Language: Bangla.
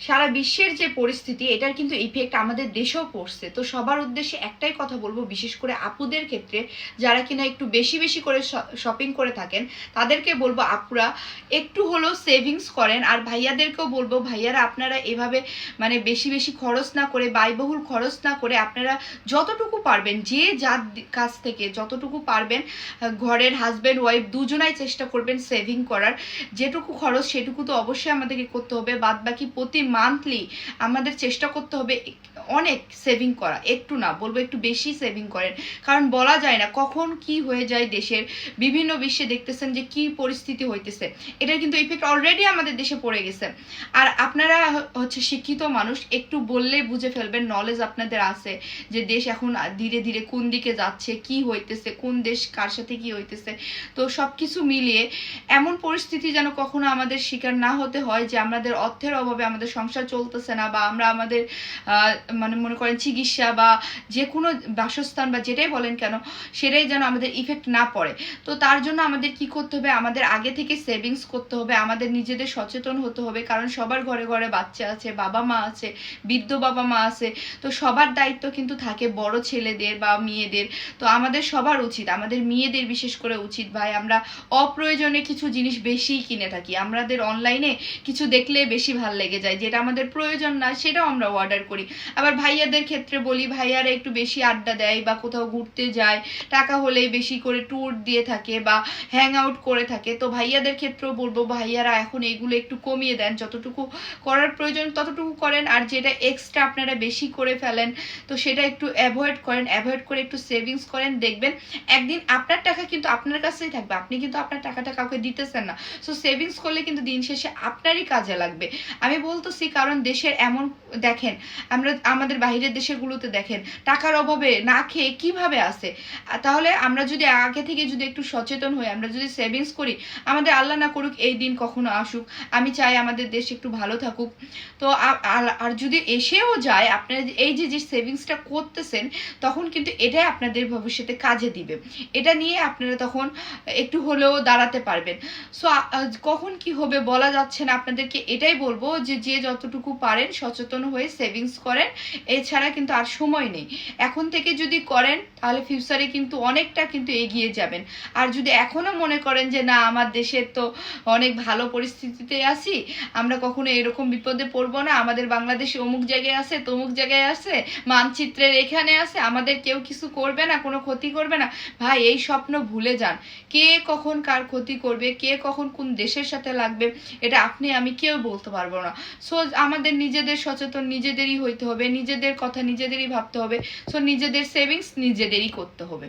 সারা বিশ্বের যে পরিস্থিতি, এটার কিন্তু ইফেক্ট আমাদের দেশেও পড়ছে। তো সবার উদ্দেশ্যে একটাই কথা বলবো, বিশেষ করে আপুদের ক্ষেত্রে যারা কিনা একটু বেশি বেশি করে শপিং করে থাকেন, তাদেরকে বলবো আপুরা একটু হলেও সেভিংস করেন। আর ভাইয়াদেরকেও বলবো, ভাইয়ারা আপনারা এভাবে মানে বেশি বেশি খরচ না করে, ব্যয়বহুল খরচ না করে, আপনারা যতটুকু পারবেন, যে যার কাছ থেকে যতটুকু পারবেন, ঘরের হাজব্যান্ড ওয়াইফ দুজনাই চেষ্টা করবেন সেভিং করার। যেটুকু খরচ সেটুকু তো অবশ্যই আমাদেরকে করতে হবে, বাদ বাকি প্রতি মান্থলি আমাদের চেষ্টা করতে হবে অনেক সেভিং করা, একটু না বলবো, একটু বেশি সেভিং করেন। কারণ বলা যায় না কখন কি হয়ে যায় দেশের। বিভিন্ন বিশ্বে দেখতেছেন যে কি পরিস্থিতি হইতেছে, এটার কিন্তু ইফেক্ট অলরেডি আমাদের দেশে পড়ে গেছে। আর আপনারা হচ্ছে শিক্ষিত মানুষ, একটু বললেই বুঝে ফেলবেন, নলেজ আপনাদের আছে যে দেশ এখন ধীরে ধীরে কোন দিকে যাচ্ছে, কি হইতেছে, কোন দেশ কার সাথে কি হইতেছে। তো সবকিছু মিলিয়ে এমন পরিস্থিতি যেন কখনো আমাদের শিকার না হতে হয় যে আমাদের অর্থের অভাবে আমাদের সংসার চলতেছে না, বা আমরা আমাদের মানে মনে করেন চিকিৎসা বা যে কোনো বাসস্থান বা যেটাই বলেন কেন, সেটাই যেন আমাদের ইফেক্ট না পড়ে। তো তার জন্য আমাদের কি করতে হবে, আমাদের আগে থেকে সেভিংস করতে হবে, আমাদের নিজেদের সচেতন হতে হবে। কারণ সবার ঘরে ঘরে বাচ্চা আছে, বাবা মা আছে, বৃদ্ধ বাবা মা আছে। তো সবার দায়িত্ব কিন্তু থাকে বড় ছেলেদের বা মেয়েদের। তো আমাদের সবার উচিত, আমাদের মেয়েদের বিশেষ করে উচিত ভাই, আমরা অপ্রয়োজনে কিছু জিনিস বেশি কিনে থাকি। আমাদের অনলাইনে কিছু দেখলে বেশি ভাল লেগে যায়, যেটা আমাদের প্রয়োজন না সেটাও আমরা অর্ডার করি। আবার ভাইয়াদের ক্ষেত্রে বলি, ভাইয়ারা একটু বেশি আড্ডা দেয় বা কোথাও ঘুরতে যায়, টাকা হলেই বেশি করে ট্যুর দিয়ে থাকে বা হ্যাং আউট করে থাকে। তো ভাইয়াদের ক্ষেত্রেও বলবো, ভাইয়ারা এখন এগুলো একটু কমিয়ে দেন, যতটুকু করার প্রয়োজন ততটুকু করেন, আর যেটা এক্সট্রা আপনারা বেশি করে ফেলেন তো সেটা একটু অ্যাভয়েড করেন, অ্যাভয়েড করে একটু সেভিংস করেন। দেখবেন একদিন আপনার টাকা কিন্তু আপনার কাছেই থাকবে, আপনি কিন্তু আপনার টাকাটা কাউকে দিতেছেন না। সো সেভিংস করলে কিন্তু দিন শেষে আপনারই কাজে লাগবে। আমি বলতেছি কারণ দেশের এমন দেখেন, আমরা আমাদের বাইরের দেশগুলোতে দেখেন টাকার অভাবে না খেয়ে কিভাবে আছে। তাহলে আমরা যদি আগে থেকে যদি একটু সচেতন হই, আমরা যদি সেভিংস করি, আমাদের আল্লাহ না করুক এই দিন কখনো আসুক, আমি চাই আমাদের দেশ একটু ভালো থাকুক। তো আর যদি এসেও যায়, আপনারা এই যে সেভিংসটা করতেছেন, তখন কিন্তু এটাই আপনাদের ভবিষ্যতে কাজে দিবে। এটা নিয়ে আপনারা তখন একটু হলেও দাঁড়াতে পারবেন। সো কখন কি হবে বলা যাচ্ছে না, আপনাদেরকে এটাই বলবো যে যে যতটুকু পারেন সচেতন হয়ে সেভিংস করেন। এছাড়া কিন্তু আর সময় নেই, এখন থেকে যদি করেন তাহলে ফিউচারে কিন্তু অনেকটা কিন্তু এগিয়ে যাবেন। আর যদি এখনো মনে করেন যে না আমার দেশের তো অনেক ভালো পরিস্থিতিতে আছি, আমরা কখনো এরকম বিপদে পড়বো না, আমাদের বাংলাদেশ অমুক জায়গায় আছে, তমুক জায়গায় আছে, মানচিত্রের এখানে আছে, আমাদের কেউ কিছু করবে না, কোনো ক্ষতি করবে না, ভাই এই স্বপ্ন ভুলে যান। কে কখন কার ক্ষতি করবে, কে কখন কোন দেশের সাথে লাগবে, এটা আপনি আমি কেউ বলতে পারবো না। সো আমাদের নিজেদের সচেতন নিজেদেরই হইতে হবে, নিজেদের কথা নিজেদেরই ভাবতে হবে। সো নিজেদের সেভিংস নিজেদেরই করতে হবে।